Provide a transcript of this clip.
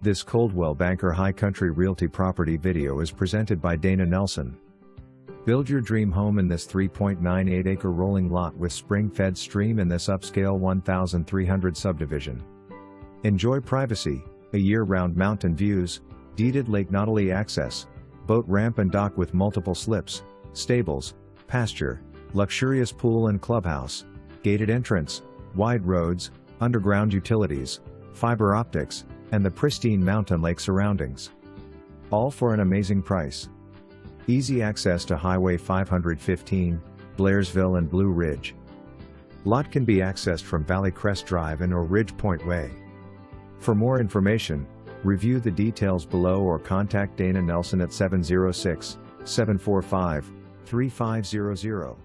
This Coldwell Banker High Country Realty property video is presented by Dana Nelson. Build your dream home in this 3.98-acre rolling lot with spring-fed stream in this upscale 1,300 subdivision. Enjoy privacy, a year-round mountain views, deeded Lake Nottely access, boat ramp and dock with multiple slips, stables, pasture, luxurious pool and clubhouse, gated entrance, wide roads, underground utilities, fiber optics, and the pristine mountain lake surroundings. All for an amazing price. Easy access to Highway 515, Blairsville and Blue Ridge. Lot can be accessed from Valley Crest Drive and or Ridge Pointe Way. For more information, review the details below or contact Dana Nelson at 706-745-3500.